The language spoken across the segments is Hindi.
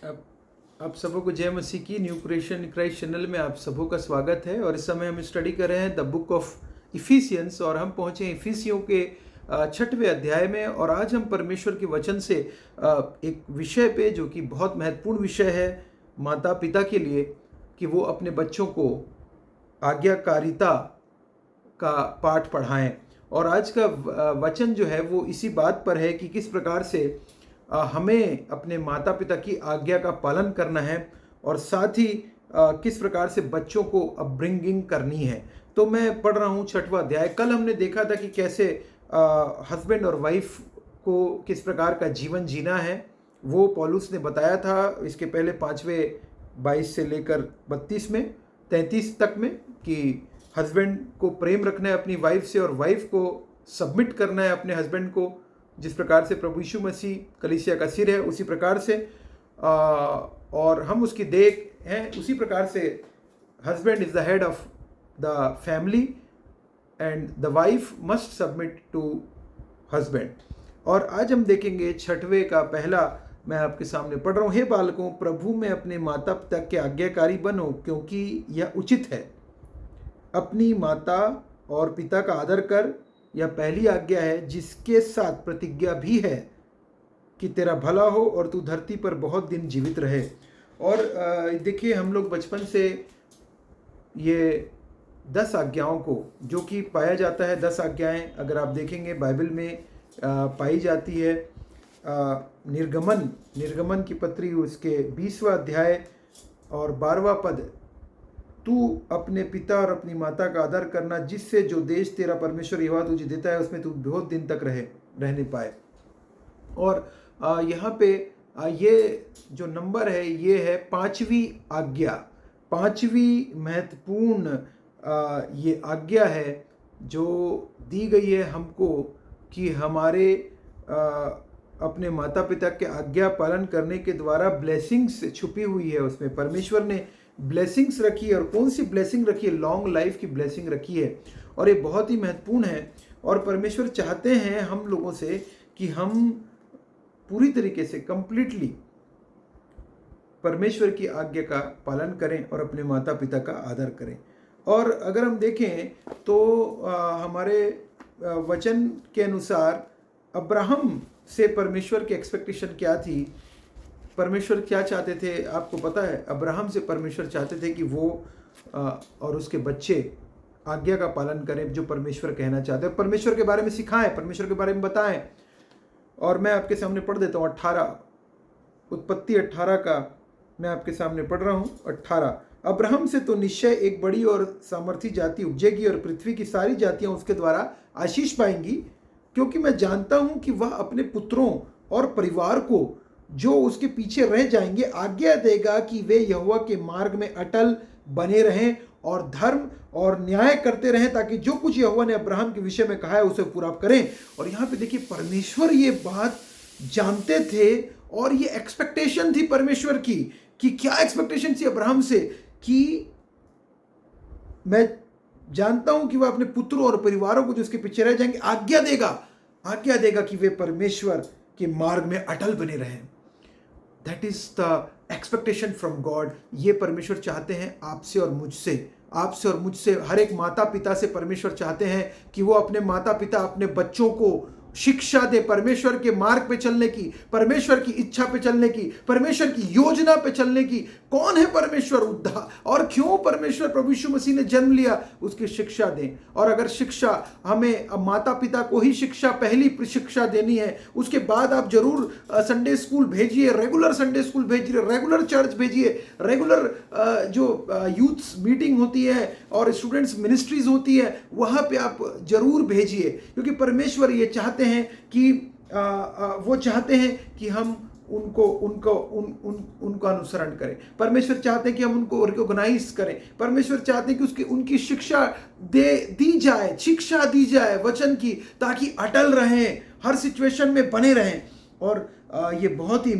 आप आप सबों को जय मसीह की न्यू क्रिएशन क्राइस्ट चैनल में आप सबों का स्वागत है। और इस समय हम स्टडी कर रहे हैं द बुक ऑफ इफिसियंस और हम पहुंचे इफिसियों के 6वें अध्याय में। और आज हम परमेश्वर के वचन से एक विषय पे जो कि बहुत महत्वपूर्ण विषय है माता पिता के लिए, कि वो अपने बच्चों को आज्ञाकारिता का पाठ पढ़ाएं। और आज का वचन जो है वो इसी बात पर है कि किस प्रकार से हमें अपने माता पिता की आज्ञा का पालन करना है और साथ ही किस प्रकार से बच्चों को अपब्रिंगिंग करनी है। तो मैं पढ़ रहा हूँ 6वां अध्याय। कल हमने देखा था कि कैसे हस्बैंड और वाइफ को किस प्रकार का जीवन जीना है, वो पौलुस ने बताया था इसके पहले 5वें 22 से लेकर 32 में 33 तक में, कि हस्बैंड को प्रेम रखना है अपनी वाइफ से और वाइफ को सबमिट करना है अपने हस्बैंड को, जिस प्रकार से प्रभु यीशु मसीह कलीसिया का सिर है उसी प्रकार से और हम उसकी देख हैं। उसी प्रकार से husband is the head of the family and the wife must submit to husband. और आज हम देखेंगे 6वें का पहला, मैं आपके सामने पढ़ रहा हूँ। हे बालकों, प्रभु में अपने माता पिता के आज्ञाकारी बनो, क्योंकि यह उचित है। अपनी माता और पिता का आदर कर, यह पहली आज्ञा है, जिसके साथ प्रतिज्ञा भी है कि तेरा भला हो और तू धरती पर बहुत दिन जीवित रहे। और देखिए, हम लोग बचपन से ये 10 आज्ञाओं को, जो कि पाया जाता है 10 आज्ञाएं अगर आप देखेंगे बाइबल में पाई जाती है। निर्गमन की पत्री उसके 20वां अध्याय और 12वां पद, तू अपने पिता और अपनी माता का आदर करना, जिससे जो देश तेरा परमेश्वर यहोवा तुझे देता है उसमें तू बहुत दिन तक रहने पाए। और यहाँ पे ये जो नंबर है ये है 5वीं आज्ञा, 5वीं महत्वपूर्ण ये आज्ञा है जो दी गई है हमको, कि हमारे अपने माता पिता के आज्ञा पालन करने के द्वारा ब्लेसिंग्स छुपी हुई है उसमें। परमेश्वर ने ब्लेसिंग्स रखी है, और कौन सी ब्लेसिंग रखी है? लॉन्ग लाइफ की ब्लेसिंग रखी है, और ये बहुत ही महत्वपूर्ण है। और परमेश्वर चाहते हैं हम लोगों से कि हम पूरी तरीके से कंप्लीटली परमेश्वर की आज्ञा का पालन करें और अपने माता पिता का आदर करें। और अगर हम देखें तो हमारे वचन के अनुसार अब्राहम से परमेश्वर की एक्सपेक्टेशन क्या थी? परमेश्वर क्या चाहते थे आपको पता है? अब्राहम से परमेश्वर चाहते थे कि वो और उसके बच्चे आज्ञा का पालन करें, जो परमेश्वर कहना चाहते हैं, परमेश्वर के बारे में सिखाएं, परमेश्वर के बारे में बताएं। और मैं आपके सामने पढ़ देता हूँ 18, उत्पत्ति 18 का मैं आपके सामने पढ़ रहा हूँ। 18, अब्राहम से तो निश्चय एक बड़ी और सामर्थी जाति उपजेगी और पृथ्वी की सारी जातियां उसके द्वारा आशीष पाएंगी, क्योंकि मैं जानता हूं कि वह अपने पुत्रों और परिवार को जो उसके पीछे रह जाएंगे आज्ञा देगा कि वे यहोवा के मार्ग में अटल बने रहें और धर्म और न्याय करते रहें, ताकि जो कुछ यहोवा ने अब्राहम के विषय में कहा है उसे पूरा करें। और यहाँ पे देखिए, परमेश्वर ये बात जानते थे और ये एक्सपेक्टेशन थी परमेश्वर की, कि क्या एक्सपेक्टेशन थी अब्राहम से, कि मैं जानता हूं कि वह अपने पुत्रों और परिवारों को जो उसके पीछे रह जाएंगे आज्ञा देगा कि वे परमेश्वर के मार्ग में अटल बने रहें। That is the expectation from God. ये परमेश्वर चाहते हैं आपसे और मुझसे, हर एक माता पिता से परमेश्वर चाहते हैं कि वो अपने माता पिता, अपने बच्चों को शिक्षा दे परमेश्वर के मार्ग पे चलने की, परमेश्वर की इच्छा पे चलने की, परमेश्वर की योजना पे चलने की। कौन है परमेश्वर? उद्धार, और क्यों परमेश्वर प्रभु यीशु मसीह ने जन्म लिया, उसकी शिक्षा दें। और अगर शिक्षा हमें माता पिता को ही शिक्षा, पहली शिक्षा देनी है, उसके बाद आप जरूर संडे स्कूल भेजिए, रेगुलर संडे स्कूल भेजिए, रेगुलर चर्च भेजिए, रेगुलर जो यूथ मीटिंग होती है और स्टूडेंट्स मिनिस्ट्रीज होती है वहां पे आप जरूर भेजिए, क्योंकि परमेश्वर ये चाहते हैं कि वो चाहते हैं कि हम उनको अनुसरण करें। परमेश्वर चाहते हैं कि हम उनको रिकॉग्नाइज करें। परमेश्वर चाहते हैं कि उनकी शिक्षा दी जाए वचन की, ताकि अटल रहें, हर सिचुएशन में बने रहें। और ये बहुत ही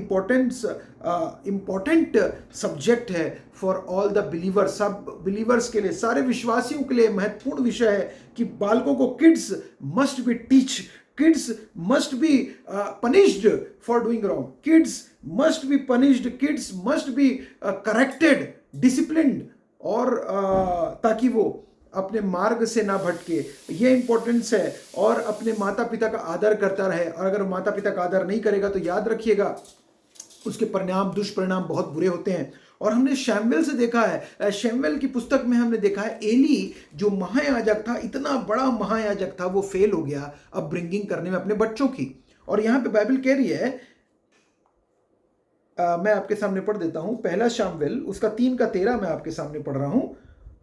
इम्पोर्टेंट सब्जेक्ट है फॉर ऑल द बिलीवर्स, सब बिलीवर्स के लिए, सारे विश्वासियों के लिए महत्वपूर्ण विषय है कि बालकों को, kids must be Kids must be punished for doing wrong. Kids must be punished. Kids must be corrected, disciplined, और ताकि वो अपने मार्ग से ना भटके, ये इंपॉर्टेंस है। और अपने माता पिता का आदर करता रहे, और अगर माता पिता का आदर नहीं करेगा तो याद रखिएगा उसके परिणाम, दुष्परिणाम बहुत बुरे होते हैं। और हमने शैमुएल से देखा है, शैमुएल की पुस्तक में हमने देखा है एली जो महायाजक था, इतना बड़ा महायाजक था, वो फेल हो गया अब ब्रिंगिंग करने में अपने बच्चों की। और यहां पे बाइबल कह रही है, मैं आपके सामने पढ़ देता हूं, पहला शैमुएल उसका 3:13 मैं आपके सामने पढ़ रहा हूं।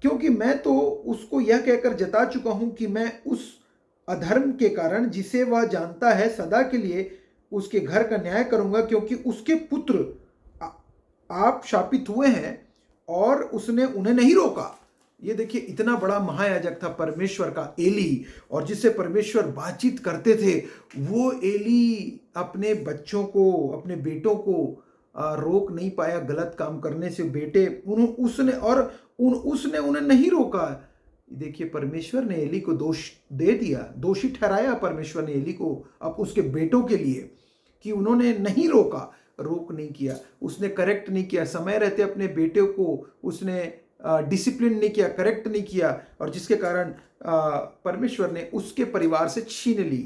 क्योंकि मैं तो उसको यह कहकर जता चुका हूं कि मैं उस अधर्म के कारण जिसे वह जानता है सदा के लिए उसके घर का न्याय करूंगा, क्योंकि उसके पुत्र आप शापित हुए हैं और उसने उन्हें नहीं रोका। ये देखिए, इतना बड़ा महायाजक था परमेश्वर का एली, और जिससे परमेश्वर बातचीत करते थे, वो एली अपने बच्चों को, अपने बेटों को रोक नहीं पाया गलत काम करने से। बेटे उसने उन्हें नहीं रोका। देखिए, परमेश्वर ने एली को दोष दे दिया, दोषी ठहराया परमेश्वर ने एली को अब उसके बेटों के लिए, कि उन्होंने नहीं रोका, रोक नहीं किया, उसने करेक्ट नहीं किया, समय रहते अपने बेटे को उसने डिसिप्लिन नहीं किया, करेक्ट नहीं किया, और जिसके कारण परमेश्वर ने उसके परिवार से छीन ली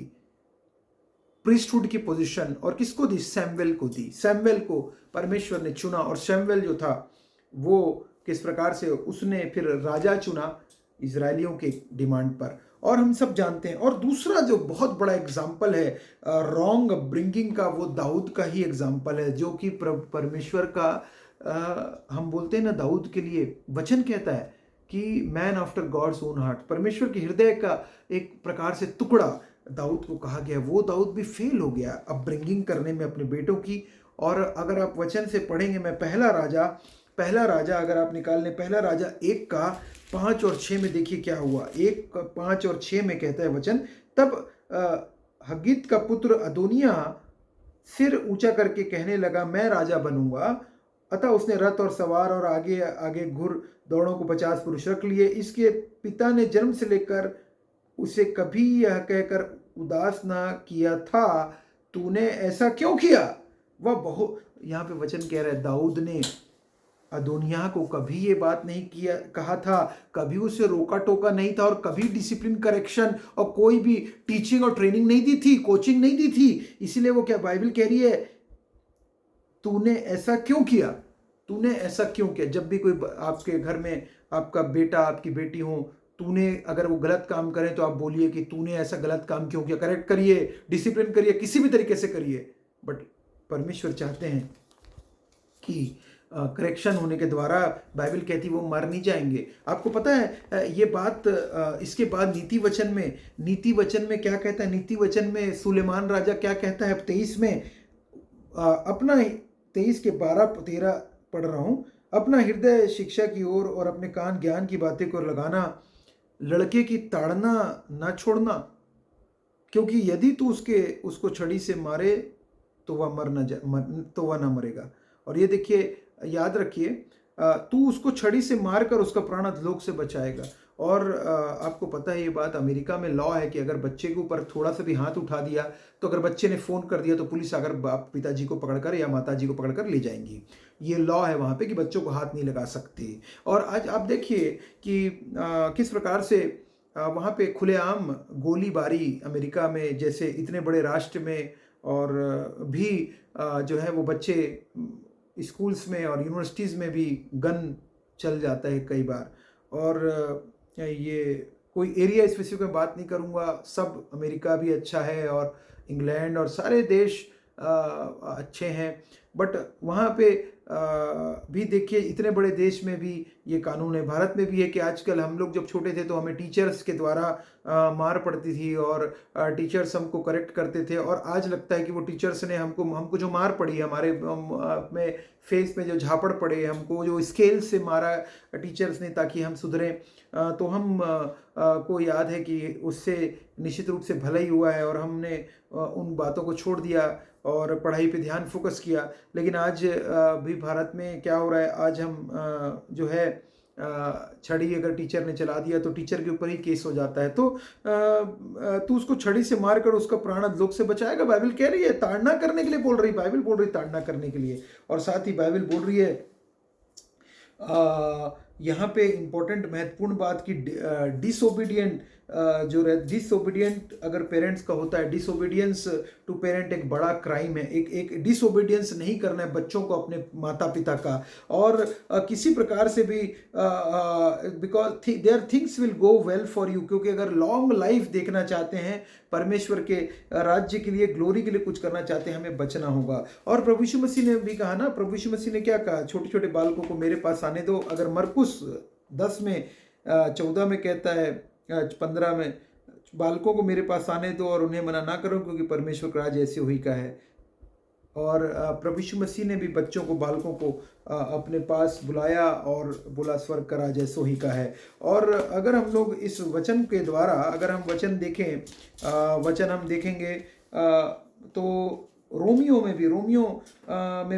प्रीस्टहुड की पोजीशन। और किसको दी? सैमुएल को दी। सैमुएल को परमेश्वर ने चुना, और सैमुएल जो था वो किस प्रकार से उसने फिर राजा चुना इजरायलियों के डिमांड पर, और हम सब जानते हैं। और दूसरा जो बहुत बड़ा एग्जाम्पल है रॉन्ग ब्रिंगिंग का, वो दाऊद का ही एग्जाम्पल है, जो कि परमेश्वर का हम बोलते हैं ना, दाऊद के लिए वचन कहता है कि man after God's own heart, परमेश्वर के हृदय का एक प्रकार से टुकड़ा दाऊद को कहा गया। वो दाऊद भी फेल हो गया अब ब्रिंगिंग करने में अपने बेटों की। और अगर आप वचन से पढ़ेंगे, मैं पहला राजा अगर आप निकाल लें, पहला राजा 1:5 और 6 में देखिए क्या हुआ। 1:5 और 6 में कहता है वचन, तब हग्गीत का पुत्र अदोनिया सिर ऊंचा करके कहने लगा, मैं राजा बनूंगा। अतः उसने रथ और सवार और आगे आगे घुड़ दौड़ों को 50 पुरुष रख लिए। इसके पिता ने जन्म से लेकर उसे कभी यह कहकर उदास ना किया था, तूने ऐसा क्यों किया? वह बहुत, यहाँ पे वचन कह रहा है, दाऊद ने अदोनिया को कभी ये बात नहीं किया, कहा था, कभी उसे रोका टोका नहीं था, और कभी डिसिप्लिन करेक्शन और कोई भी टीचिंग और ट्रेनिंग नहीं दी थी, कोचिंग नहीं दी थी। इसीलिए वो क्या बाइबल कह रही है, तूने ऐसा क्यों किया? तूने ऐसा क्यों किया? जब भी कोई आपके घर में आपका बेटा, आपकी बेटी हो, तूने अगर वो गलत काम करें तो आप बोलिए कि तूने ऐसा गलत काम क्यों किया, करेक्ट करिए, डिसिप्लिन करिए, किसी भी तरीके से करिए। बट परमेश्वर चाहते हैं कि करेक्शन होने के द्वारा, बाइबल कहती वो मर नहीं जाएंगे। आपको पता है ये बात, इसके बाद नीति वचन में क्या कहता है? नीति वचन में सुलेमान राजा क्या कहता है? 23 में अपना 23 के 12-13 पढ़ रहा हूँ। अपना हृदय शिक्षा की ओर और अपने कान ज्ञान की बातें को लगाना, लड़के की ताड़ना ना छोड़ना, क्योंकि यदि तू उसको छड़ी से मारे तो वह ना मरेगा। और ये देखिए, याद रखिए, तू उसको छड़ी से मारकर उसका प्राण अधोलोक से बचाएगा। और आपको पता है ये बात, अमेरिका में लॉ है कि अगर बच्चे के ऊपर थोड़ा सा भी हाथ उठा दिया, तो अगर बच्चे ने फ़ोन कर दिया तो पुलिस अगर पिताजी को पकड़कर या माताजी को पकड़कर ले जाएंगी। ये लॉ है वहाँ पे कि बच्चों को हाथ नहीं लगा सकती। और आज आप देखिए कि किस प्रकार से वहाँ पे खुलेआम गोलीबारी अमेरिका में जैसे इतने बड़े राष्ट्र में, और भी जो है वो बच्चे स्कूल्स में और यूनिवर्सिटीज़ में भी गन चल जाता है कई बार। और ये कोई एरिया स्पेसिफिक में बात नहीं करूँगा, सब अमेरिका भी अच्छा है और इंग्लैंड और सारे देश अच्छे हैं। बट वहाँ पे भी देखिए, इतने बड़े देश में भी ये कानून है। भारत में भी है कि आजकल हम लोग जब छोटे थे तो हमें टीचर्स के द्वारा मार पड़ती थी, और टीचर्स हमको करेक्ट करते थे। और आज लगता है कि वो टीचर्स ने हमको जो मार पड़ी, हमारे में फेस में जो झापड़ पड़े, हमको जो स्केल से मारा टीचर्स ने ताकि हम सुधरें, तो हम को याद है कि उससे निश्चित रूप से भला ही हुआ है, और हमने उन बातों को छोड़ दिया और पढ़ाई पे ध्यान फोकस किया। लेकिन आज भी भारत में क्या हो रहा है, आज हम जो है छड़ी अगर टीचर ने चला दिया तो टीचर के ऊपर ही केस हो जाता है। तो तू उसको छड़ी से मारकर उसका प्राण अधोलोक से बचाएगा? बाइबल कह रही है, ताड़ना करने के लिए बोल रही, बाइबल बोल रही ताड़ना करने के लिए। और साथ ही बाइबल बोल रही है यहाँ पे इम्पोर्टेंट महत्वपूर्ण बात की डिसोबीडियंट जो डिसोबीडियंट अगर पेरेंट्स का होता है, डिसोबीडियंस टू पेरेंट एक बड़ा क्राइम है। एक डिसोबीडियंस नहीं करना है बच्चों को अपने माता पिता का, और किसी प्रकार से भी because their things will go well for you, क्योंकि अगर लॉन्ग लाइफ देखना चाहते हैं, परमेश्वर के राज्य के लिए, ग्लोरी के लिए कुछ करना चाहते हैं, हमें बचना होगा। और प्रभु यीशु मसीह ने भी कहा ना, प्रभु यीशु मसीह ने क्या कहा? छोटे छोटे बालकों को मेरे पास आने दो। अगर मरकुस 10 में 14 में कहता है, 15 में, बालकों को मेरे पास आने दो और उन्हें मना ना करो, क्योंकि परमेश्वर का राज ऐसे हुई का है। और प्रभु यीशु मसीह ने भी बच्चों को, बालकों को अपने पास बुलाया और बोला स्वर्ग का राज ऐसो ही का है। और अगर हम लोग इस वचन के द्वारा अगर हम वचन देखें, वचन हम देखेंगे तो रोमियो में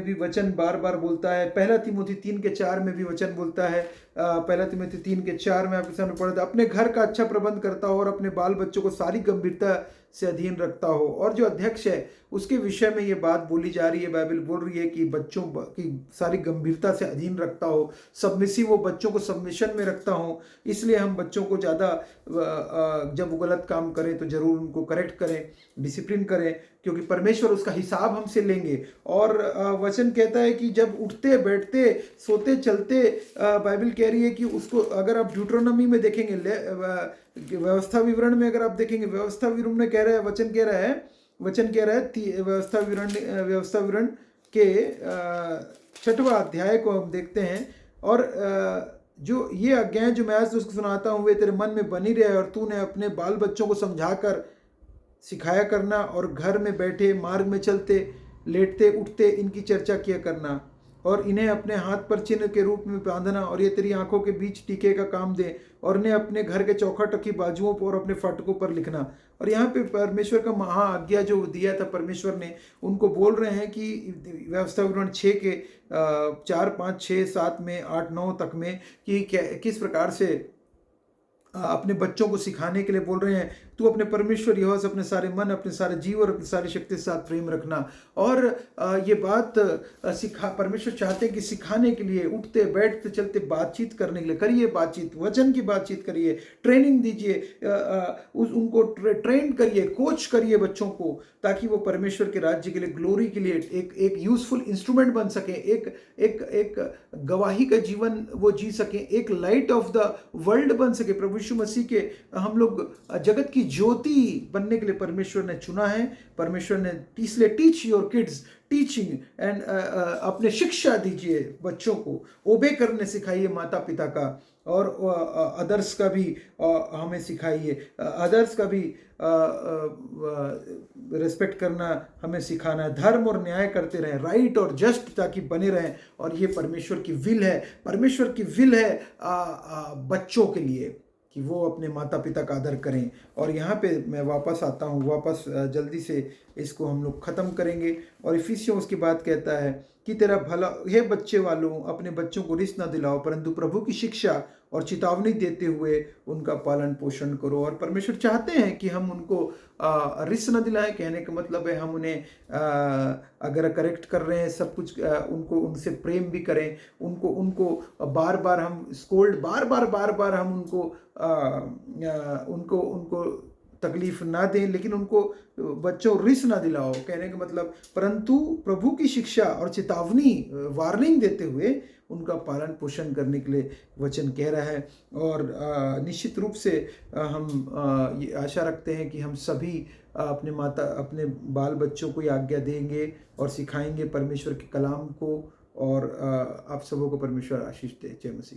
भी वचन बार बार बोलता है। पहला तिमोथी 3:4 में भी वचन बोलता है। पहला तिमोथी 3:4 में आपके सामने पढ़ा था, अपने घर का अच्छा प्रबंध करता हो और अपने बाल बच्चों को सारी गंभीरता से अधीन रखता हो। और जो अध्यक्ष है उसके विषय में ये बात बोली जा रही है, बाइबल बोल रही है कि बच्चों की सारी गंभीरता से अधीन रखता हो, सबमिसिव वो बच्चों को सबमिशन में रखता हो। इसलिए हम बच्चों को ज़्यादा जब वो गलत काम करें तो ज़रूर उनको करेक्ट करें, डिसिप्लिन करें, क्योंकि परमेश्वर उसका हिसाब हमसे लेंगे। और वचन कहता है कि जब उठते बैठते सोते चलते, बाइबल कह रही है कि उसको, अगर आप ड्यूट्रोनोमी में देखेंगे, व्यवस्था विवरण में अगर आप देखेंगे, व्यवस्था विवरण में कह रहा है, वचन कह रहा है व्यवस्था विवरण के 6वां अध्याय को हम देखते हैं। और जो ये आज्ञाएं जो मैं आज उसको सुनाता हूँ वे तेरे मन में बनी रहे, और तूने अपने बाल बच्चों को समझाकर सिखाया करना, और घर में बैठे, मार्ग में चलते, लेटते उठते इनकी चर्चा किया करना, और इन्हें अपने हाथ पर चिन्ह के रूप में बांधना, और ये तेरी आंखों के बीच टीके का काम दे, और इन्हें अपने घर के चौखट की बाजुओं पर और अपने फाटकों पर लिखना। और यहाँ पे परमेश्वर का महा आज्ञा जो दिया था परमेश्वर ने, उनको बोल रहे हैं कि व्यवस्था विवरण 6 के 4, 5, 6, 7 में 8, 9 तक में कि किस प्रकार से अपने बच्चों को सिखाने के लिए बोल रहे हैं। तू अपने परमेश्वर यहोवा से अपने सारे मन, अपने सारे जीव और अपनी सारी शक्ति के साथ प्रेम रखना। और ये बात परमेश्वर चाहते हैं कि सिखाने के लिए, उठते बैठते चलते बातचीत करने के लिए करिए, बातचीत, वचन की बातचीत करिए, ट्रेनिंग दीजिए, उनको ट्रेन करिए, कोच करिए बच्चों को, ताकि वो परमेश्वर के राज्य के लिए, ग्लोरी के लिए एक यूजफुल इंस्ट्रूमेंट बन सके, एक गवाही का जीवन वो जी सके, एक लाइट ऑफ द वर्ल्ड बन सके। प्रभु यीशु मसीह के हम लोग जगत की ज्योति बनने के लिए परमेश्वर ने चुना है। परमेश्वर ने इसलिए teach your kids, teaching and अपने शिक्षा दीजिए बच्चों को, ओबे करने सिखाइए माता पिता का, और अदर्स का भी हमें सिखाइए, अदर्स का भी रिस्पेक्ट करना हमें सिखाना है। धर्म और न्याय करते रहें, राइट और जस्ट, ताकि बने रहें। और ये परमेश्वर की विल है, परमेश्वर की विल है बच्चों के लिए कि वो अपने माता पिता का आदर करें। और यहाँ पे मैं वापस आता हूँ, वापस जल्दी से इसको हम लोग ख़त्म करेंगे। और इफिसियों उसकी बात कहता है कि तेरा भला हे बच्चे वालों, अपने बच्चों को रिस ना दिलाओ, परंतु प्रभु की शिक्षा और चेतावनी देते हुए उनका पालन पोषण करो। और परमेश्वर चाहते हैं कि हम उनको रिस न दिलाएं। कहने का मतलब है हम उन्हें अगर करेक्ट कर रहे हैं सब कुछ, उनको उनसे प्रेम भी करें, उनको बार बार हम स्कोल्ड, बार बार हम उनको तकलीफ ना दें, लेकिन उनको बच्चों रिस ना दिलाओ। कहने का मतलब, परंतु प्रभु की शिक्षा और चेतावनी, वार्निंग देते हुए उनका पालन पोषण करने के लिए वचन कह रहा है। और निश्चित रूप से हम ये आशा रखते हैं कि हम सभी अपने बाल बच्चों को ये आज्ञा देंगे और सिखाएंगे परमेश्वर के कलाम को। और आप सबों को परमेश्वर आशीष दे। जय मसीह।